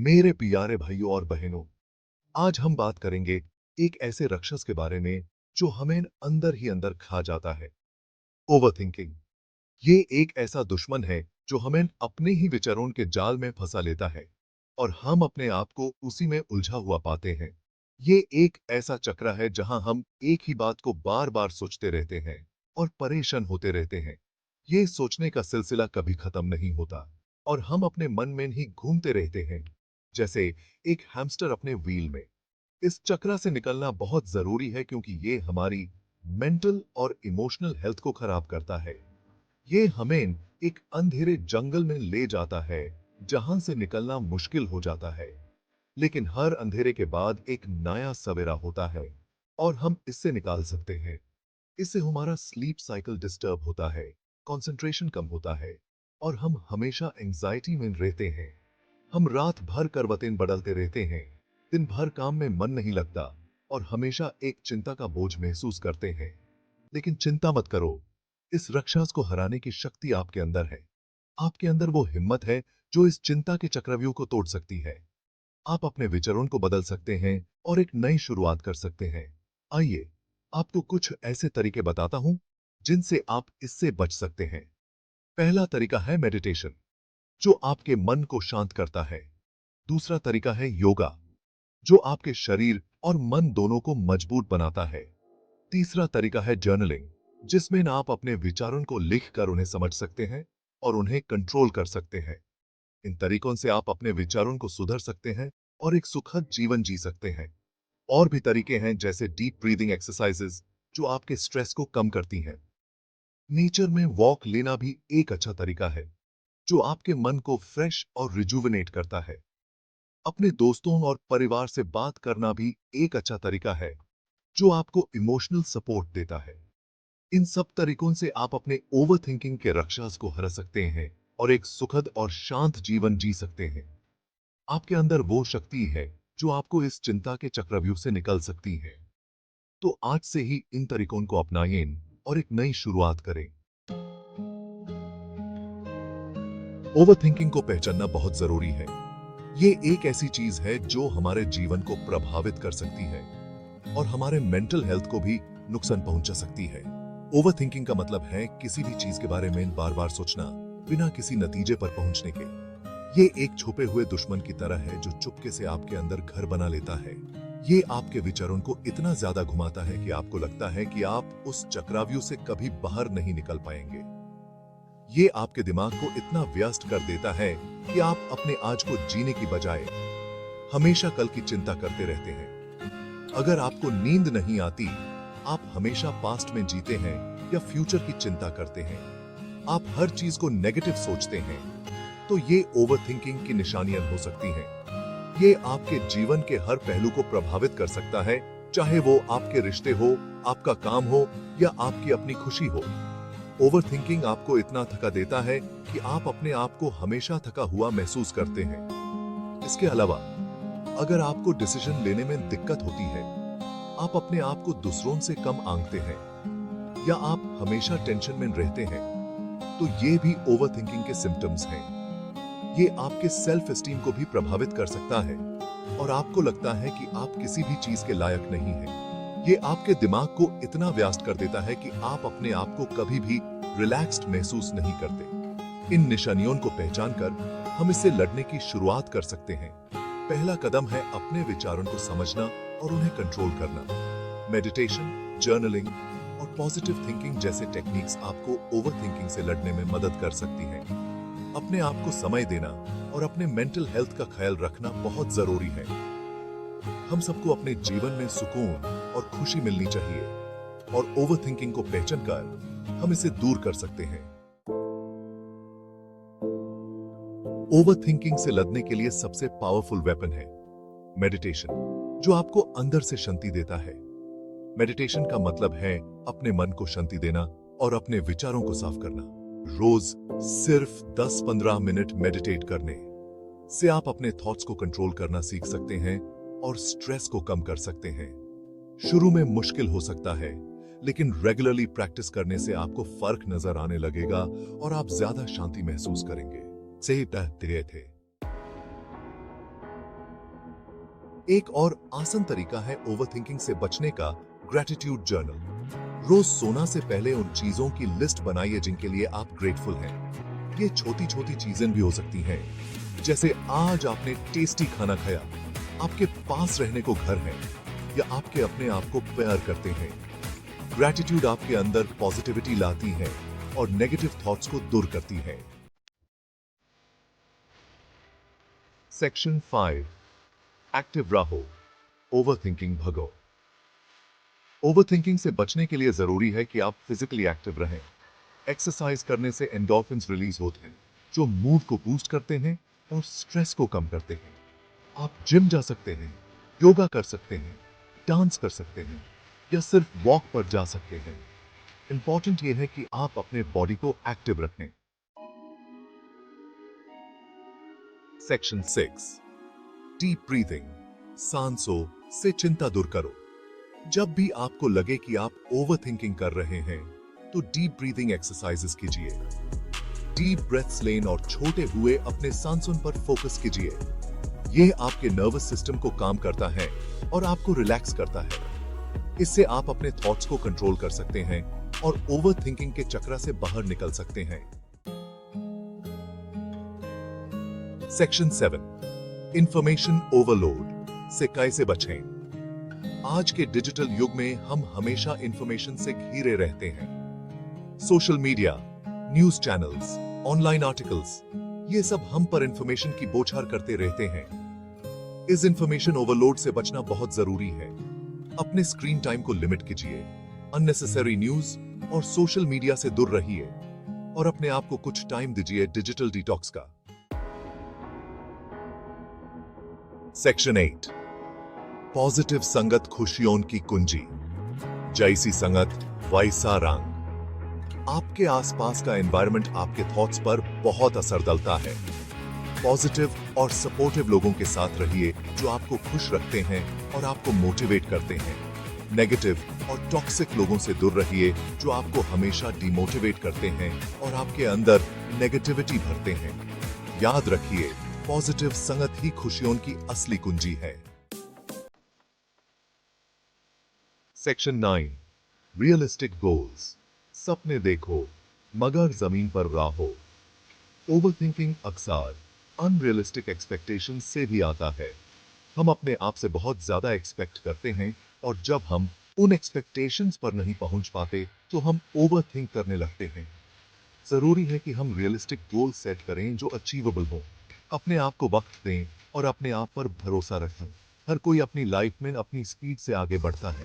मेरे प्यारे भाइयों और बहनों, आज हम बात करेंगे एक ऐसे राक्षस के बारे में जो हमें अंदर ही अंदर खा जाता है। ओवरथिंकिंग। ये एक ऐसा दुश्मन है जो हमें अपने ही विचारों के जाल में फंसा लेता है और हम अपने आप को उसी में उलझा हुआ पाते हैं। ये एक ऐसा चक्र है जहां हम एक ही बात को बार बार सोचते रहते हैं और परेशान होते रहते हैं। ये सोचने का सिलसिला कभी खत्म नहीं होता और हम अपने मन में ही घूमते रहते हैं, जैसे एक हैमस्टर अपने व्हील में। इस चक्र से निकलना बहुत जरूरी है क्योंकि ये हमारी मेंटल और इमोशनल हेल्थ को खराब करता है। ये हमें एक अंधेरे जंगल में ले जाता है जहां से निकलना मुश्किल हो जाता है। लेकिन हर अंधेरे के बाद एक नया सवेरा होता है और हम इससे निकाल सकते हैं। इससे हमारा स्लीप साइकिल डिस्टर्ब होता है, कंसंट्रेशन कम होता है और हम हमेशा एंजाइटी में रहते हैं। हम रात भर करवटें बदलते रहते हैं, दिन भर काम में मन नहीं लगता और हमेशा एक चिंता का बोझ महसूस करते हैं। लेकिन चिंता मत करो, इस राक्षस को हराने की शक्ति आपके अंदर है। आपके अंदर वो हिम्मत है जो इस चिंता के चक्रव्यूह को तोड़ सकती है। आप अपने विचारों को बदल सकते हैं और एक नई शुरुआत कर सकते हैं। आइए, आपको कुछ ऐसे तरीके बताता हूं जिनसे आप इससे बच सकते हैं। पहला तरीका है मेडिटेशन, जो आपके मन को शांत करता है। दूसरा तरीका है योगा, जो आपके शरीर और मन दोनों को मजबूत बनाता है। तीसरा तरीका है जर्नलिंग, जिसमें आप अपने विचारों को लिखकर उन्हें समझ सकते हैं और उन्हें कंट्रोल कर सकते हैं। इन तरीकों से आप अपने विचारों को सुधर सकते हैं और एक सुखद जीवन जी सकते हैं। और भी तरीके हैं जैसे डीप ब्रीदिंग एक्सरसाइजेस, जो आपके स्ट्रेस को कम करती हैं। नेचर में वॉक लेना भी एक अच्छा तरीका है, जो आपके मन को फ्रेश और रिजुविनेट करता है। अपने दोस्तों और परिवार से बात करना भी एक अच्छा तरीका है, जो आपको इमोशनल सपोर्ट देता है। इन सब तरीकों से आप अपने ओवरथिंकिंग के राक्षस को हरा सकते हैं और एक सुखद और शांत जीवन जी सकते हैं। आपके अंदर वो शक्ति है जो आपको इस चिंता के चक्रव्यूह से निकल सकती है। तो आज से ही इन तरीकों को अपनाएं और एक नई शुरुआत करें। ओवरथिंकिंग को पहचानना बहुत जरूरी है। ये एक ऐसी चीज है जो हमारे जीवन को प्रभावित कर सकती है और हमारे मेंटल हेल्थ को भी नुकसान पहुंचा सकती है। ओवरथिंकिंग का मतलब है किसी भी चीज के बारे में बार बार सोचना बिना किसी नतीजे पर पहुंचने के। ये एक छुपे हुए दुश्मन की तरह है जो चुपके से आपके अंदर घर बना लेता है। ये आपके विचारों को इतना ज्यादा घुमाता है कि आपको लगता है कि आप उस चक्रव्यूह से कभी बाहर नहीं निकल पाएंगे। ये आपके दिमाग को इतना व्यस्त कर देता है कि आप अपने आज को जीने की बजाय हमेशा कल की चिंता करते रहते हैं। अगर आपको नींद नहीं आती, आप हमेशा पास्ट में जीते हैं या फ्यूचर की चिंता करते हैं, आप हर चीज को नेगेटिव सोचते हैं, तो ये ओवरथिंकिंग की निशानियां हो सकती हैं। ये आपके जीवन के हर पहलू को प्रभावित कर सकता है, चाहे वो आपके रिश्ते हो, आपका काम हो या आपकी अपनी खुशी हो। ओवरथिंकिंग आपको इतना थका देता है कि आप अपने आप को हमेशा थका हुआ महसूस करते हैं। इसके अलावा अगर आपको डिसीजन लेने में दिक्कत होती है, आप अपने आप को दूसरों से कम आंकते हैं या आप हमेशा टेंशन में रहते हैं, तो ये भी ओवरथिंकिंग के सिम्टम्स हैं। ये आपके सेल्फ एस्टीम को भी प्रभावित कर सकता है और आपको लगता है कि आप किसी भी चीज के लायक नहीं हैं। ये आपके दिमाग को इतना व्यस्त कर देता है कि आप अपने आप को कभी भी रिलैक्स्ड महसूस नहीं करते। इन निशानियों को पहचान कर हम इससे लड़ने की शुरुआत कर सकते हैं। पहला कदम है अपने विचारों को समझना और उन्हें कंट्रोल करना। मेडिटेशन, जर्नलिंग और पॉजिटिव थिंकिंग जैसे टेक्निक्स आपको ओवरथिंकिंग से लड़ने में मदद कर सकती हैं। अपने आप को समय देना और अपने मेंटल हेल्थ का ख्याल रखना बहुत जरूरी है। हम सबको अपने जीवन में सुकून और खुशी मिलनी चाहिए और ओवरथिंकिंग को पहचान कर हम इसे दूर कर सकते हैं। ओवरथिंकिंग से लड़ने के लिए सबसे पावरफुल वेपन है मेडिटेशन, जो आपको अंदर से शांति देता है। मेडिटेशन का मतलब है अपने मन को शांति देना और अपने विचारों को साफ करना। रोज सिर्फ 10-15 मिनट मेडिटेट करने से आप अपने थॉट्स को कंट्रोल करना सीख सकते हैं और स्ट्रेस को कम कर सकते हैं। शुरू में मुश्किल हो सकता है, लेकिन रेगुलरली प्रैक्टिस करने से आपको फर्क नजर आने लगेगा और आप ज्यादा शांति महसूस करेंगे। सही कहते थे। एक और आसान तरीका है ओवरथिंकिंग से बचने का, ग्रैटिट्यूड जर्नल। रोज सोना से पहले उन चीजों की लिस्ट बनाइए जिनके लिए आप ग्रेटफुल हैं। ये छोटी छोटी चीजें भी हो सकती हैं, जैसे आज आपने टेस्टी खाना खाया, आपके पास रहने को घर है, या आपके अपने आप को प्यार करते हैं। ग्रैटिट्यूड आपके अंदर पॉजिटिविटी लाती है और नेगेटिव थॉट्स को दूर करती है। सेक्शन 5, एक्टिव रहो, ओवरथिंकिंग भगो। ओवरथिंकिंग से बचने के लिए जरूरी है कि आप फिजिकली एक्टिव रहें। एक्सरसाइज करने से एंडोर्फिन्स रिलीज होते हैं, जो मूड को बूस्ट करते हैं और स्ट्रेस को कम करते हैं। आप जिम जा सकते हैं, योगा कर सकते हैं, डांस कर सकते हैं, या सिर्फ वॉक पर जा सकते हैं। इंपॉर्टेंट यह है कि आप अपने बॉडी को एक्टिव रखें। सेक्शन 6, डीप ब्रीथिंग, सांसों से चिंता दूर करो। जब भी आपको लगे कि आप ओवरथिंकिंग कर रहे हैं, तो डीप ब्रीथिंग एक्सरसाइजेस कीजिए। डीप ब्रेथ्स लें और छोटे हुए अपने सांसों पर फोकस कीजिए। यह आपके नर्वस सिस्टम को काम करता है और आपको रिलैक्स करता है। इससे आप अपने थॉट्स को कंट्रोल कर सकते हैं और ओवरथिंकिंग के चक्र से बाहर निकल सकते हैं। सेक्शन 7, इंफॉर्मेशन ओवरलोड से कैसे बचें। आज के डिजिटल युग में हम हमेशा इंफॉर्मेशन से घिरे रहते हैं। Social media, news channels, online articles, ये सब हम पर इंफॉर्मेशन की बौछार करते रहते हैं। इस इंफॉर्मेशन ओवरलोड से बचना बहुत जरूरी है। अपने स्क्रीन टाइम को लिमिट कीजिए, अननेसेसरी न्यूज और सोशल मीडिया से दूर रहिए और अपने आप को कुछ टाइम दीजिए डिजिटल डिटॉक्स का। सेक्शन 8, पॉजिटिव संगत खुशियों की कुंजी। जैसी संगत वैसा रंग। आपके आसपास का एनवायरनमेंट आपके थॉट्स पर बहुत असर डालता है। पॉजिटिव और सपोर्टिव लोगों के साथ रहिए जो आपको खुश रखते हैं और आपको मोटिवेट करते हैं। नेगेटिव और टॉक्सिक लोगों से दूर रहिए जो आपको हमेशा डिमोटिवेट करते हैं और आपके अंदर नेगेटिविटी भरते हैं। याद रखिए, पॉजिटिव संगत ही खुशियों की असली कुंजी है। Section 9, realistic goals. सपने देखो मगर जमीन पर रहो। ओवरथिंकिंग अक्सर अनरियलिस्टिक एक्सपेक्टेशंस से भी आता है। हम अपने आप से बहुत ज्यादा एक्सपेक्ट करते हैं और जब हम उन एक्सपेक्टेशंस पर नहीं पहुंच पाते तो हम ओवरथिंक करने लगते हैं। जरूरी है कि हम रियलिस्टिक गोल सेट करें जो अचीवेबल हो। अपने आप को वक्त दें और अपने आप पर भरोसा रखें। हर कोई अपनी लाइफ में अपनी स्पीड से आगे बढ़ता है।